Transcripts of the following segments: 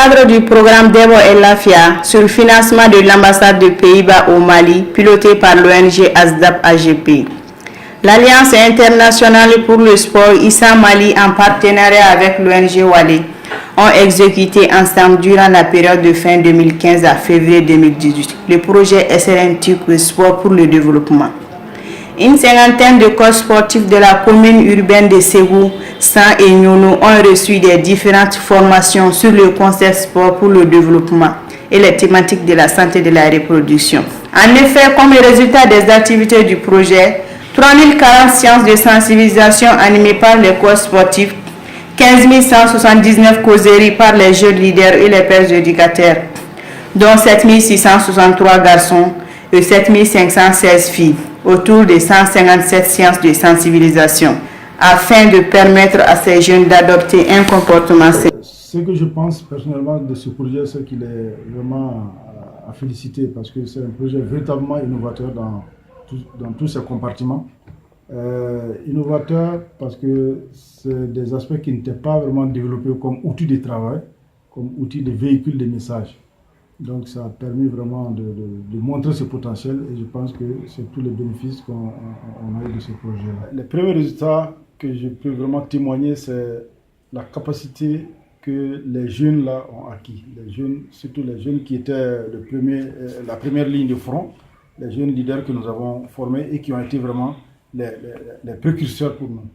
cadre du programme Debo El Lafia sur le financement de l'ambassade des Pays-Bas au Mali, piloté par l'ONG ASDAP AGP. L'Alliance internationale pour le sport ISA Mali, en partenariat avec l'ONG Wale, ont exécuté ensemble durant la période de fin 2015 à février 2018 le projet SRN-TIC Sport pour le développement. Une cinquantaine de coachs sportifs de la commune urbaine de Ségou, San et Nyono ont reçu des différentes formations sur le concept sport pour le développement et les thématiques de la santé et de la reproduction. En effet, comme résultat des activités du projet, 3040 séances de sensibilisation animées par les coachs sportifs, 15 179 causeries par les jeunes leaders et les pères éducateurs, dont 7 663 garçons et 7 516 filles, autour de 157 séances de sensibilisation, afin de permettre à ces jeunes d'adopter un comportement sain. Ce que je pense personnellement de ce projet, c'est qu'il est vraiment à féliciter parce que c'est un projet véritablement innovateur dans tous ses compartiments. Innovateur parce que c'est des aspects qui n'étaient pas vraiment développés comme outils de travail, comme outils de véhicule de messages. Donc ça a permis vraiment de montrer ce potentiel et je pense que c'est tous les bénéfices qu'on a eu de ce projet-là. Les premiers résultats que je peux vraiment témoigner, c'est la capacité que les jeunes là ont acquis. Les jeunes, surtout les jeunes qui étaient la première ligne de front, les jeunes leaders que nous avons formés et qui ont été vraiment les précurseurs pour nous.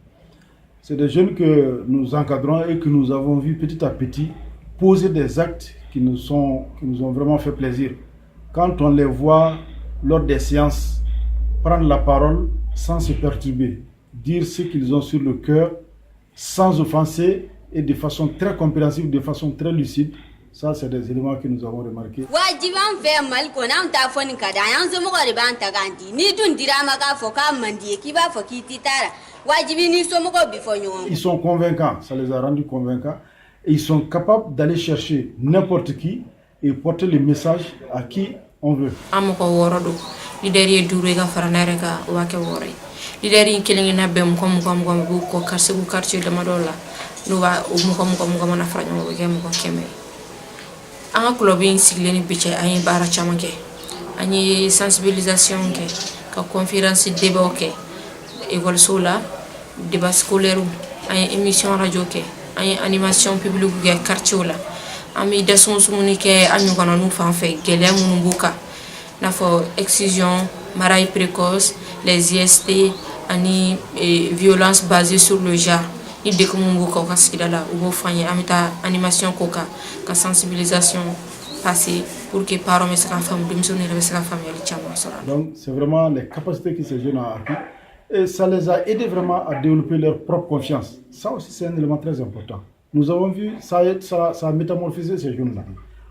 C'est des jeunes que nous encadrons et que nous avons vu petit à petit poser des actes qui nous ont vraiment fait plaisir. Quand on les voit lors des séances prendre la parole sans se perturber, dire ce qu'ils ont sur le cœur sans offenser et de façon très compréhensive, de façon très lucide, ça c'est des éléments que nous avons remarqués. Ils sont convaincants, ça les a rendus convaincants. Et ils sont capables d'aller chercher n'importe qui et porter le message à qui on veut. Une animation publique quartier là ami des sons communiquer anyu kono nu fan fait gelem nu buka na fo excision mariage précoce les IST ani violence basée sur le genre ni de comme buka kasida la ou fanye amita animation koka ka sensibilisation passée pour que parents mais sa femme démissionner avec sa famille les chama sera. Donc c'est vraiment les capacités que ces jeunes ont acquis et ça les a aidés vraiment à développer leur propre confiance. Ça aussi, c'est un élément très important. Nous avons vu, ça a métamorphosé ces jeunes-là.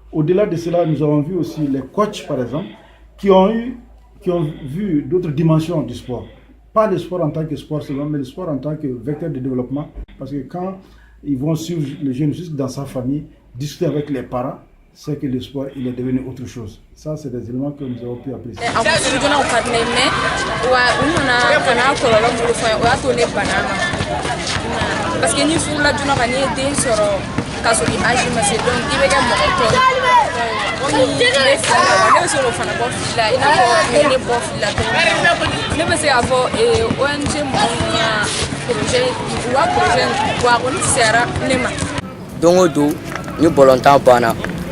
Au-delà de cela, nous avons vu aussi les coachs, par exemple, qui ont vu d'autres dimensions du sport. Pas le sport en tant que sport seulement, mais le sport en tant que vecteur de développement. Parce que quand ils vont suivre les jeunes juste dans sa famille, discuter avec les parents, c'est que le sport il est devenu autre chose. Ça, c'est des éléments que nous avons pu apprécier. Parce que nous sommes là, nous avons des sur Kasori Aji Macédoine, il y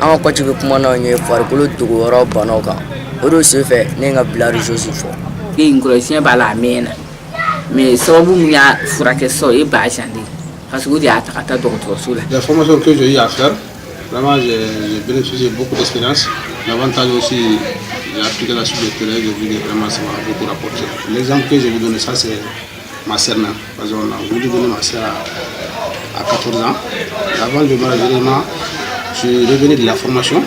a an ka coach bɛ kuma n'anw ye farikolo dogo yɔrɔ banaw kan o de senfɛ ne ka bila réseau fɔ den kɔlɔsiyɛn b'a la a mɛnna mais sababu min y'a furakɛ sɔ e b'a changé parce que o de y'a ta ka taa dɔgɔtɔrɔso la. La formation que j'ai eu à faire, vraiment j'ai bénéficié beaucoup d'expérience. L'avantage aussi, j'ai appliqué la sur le terrain, j'ai vu que vraiment ça m'a beaucoup rapporté. L'exemple que je vais vous donner, ça c'est ma sœur même, parce qu'on a voulu donner ma sœur à 14 ans. Avant le mariage, je suis revenu de la formation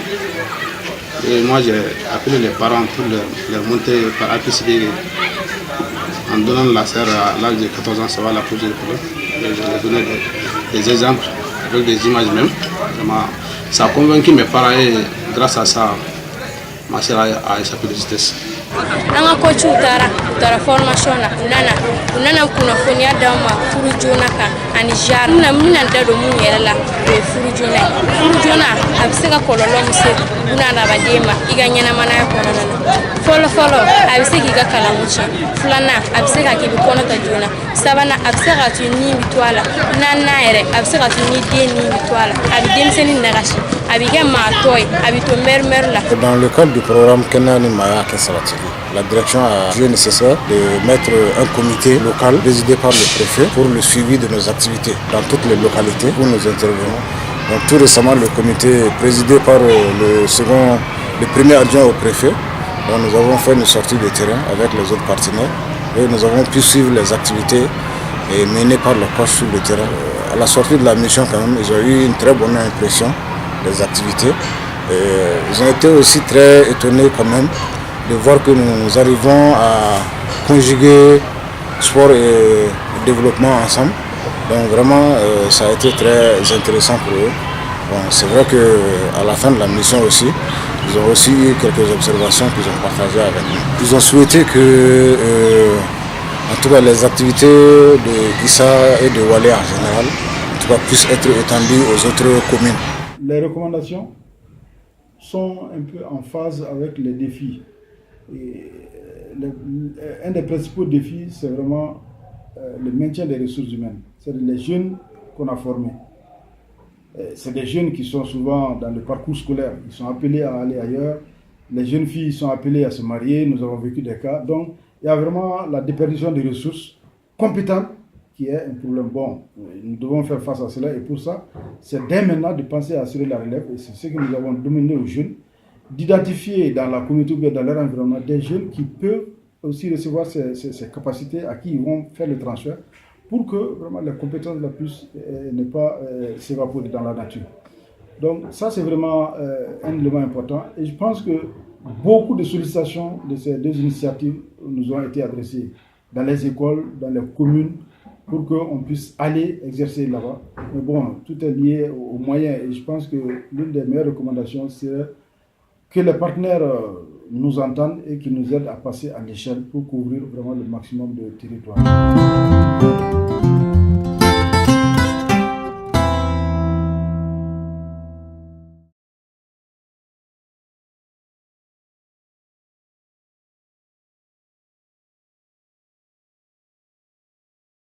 et moi j'ai appelé les parents pour leur montrer par APCD en donnant la sœur à l'âge de 14 ans, ça va la poser le problème. Et je leur ai donné des exemples avec des images même. Vraiment, ça a convaincu mes parents et grâce à ça, ma sœur a échappé de justesse. Nanga coach utara formation na unana kunafonia dama furu jona ka ani jar mina da do mun yɛrɛ la o ye furu joona a bɛ se ka kɔlɔlɔ min se buna adamaden ma i ka ɲɛnamaya kɔnɔna na fɔlɔ a bɛ se k'i ka kalanko tiɲɛ filanan a bɛ se ka k'i bɛ kɔnɔ ta joona sabanan a bɛ se ka to ni bɛ to a la naaninan yɛrɛ a bɛ se ka to ni den ni bɛ to a la a bɛ denmisɛnnin nagasi a bɛ kɛ maatɔ ye a bɛ to mɛrimɛri la. Dans le cadre du programme Kɛnɛya ni Maaya kɛ sabatili, la direction a jugé nécessaire de mettre un comité local présidé par le préfet pour le suivi de nos activités dans toutes les localités où nous intervenons. Donc tout récemment, le comité présidé par le premier adjoint au préfet, donc nous avons fait une sortie de terrain avec les autres partenaires et nous avons pu suivre les activités menées par le coach sur le terrain. À la sortie de la mission, quand même, ils ont eu une très bonne impression des activités. Et ils ont été aussi très étonnés quand même de voir que nous arrivons à conjuguer sport et développement ensemble. Donc vraiment, ça a été très intéressant pour eux. Bon, c'est vrai qu'à la fin de la mission aussi, ils ont aussi eu quelques observations qu'ils ont partagées avec nous. Ils ont souhaité que, en tout cas, les activités de Issa et de Walé en général, en tout cas, puissent être étendues aux autres communes. Les recommandations sont un peu en phase avec les défis. Et un des principaux défis, c'est vraiment le maintien des ressources humaines. C'est les jeunes qu'on a formés. C'est des jeunes qui sont souvent dans le parcours scolaire. Ils sont appelés à aller ailleurs. Les jeunes filles sont appelées à se marier. Nous avons vécu des cas. Donc, il y a vraiment la déperdition des ressources compétentes qui est un problème. Bon, nous devons faire face à cela. Et pour ça, c'est dès maintenant de penser à assurer la relève. Et c'est ce que nous avons demandé aux jeunes, d'identifier dans la communauté ou bien dans leur environnement des jeunes qui peuvent aussi recevoir ces capacités, à qui ils vont faire le transfert, pour que vraiment les compétences la plus ne pas s'évaporer dans la nature. Donc ça, c'est vraiment un élément important. Et je pense que beaucoup de sollicitations de ces deux initiatives nous ont été adressées dans les écoles, dans les communes, pour qu'on puisse aller exercer là-bas. Mais bon, tout est lié aux moyens. Et je pense que l'une des meilleures recommandations, c'est que les partenaires nous entendent et qui nous aident à passer à l'échelle pour couvrir vraiment le maximum de territoire.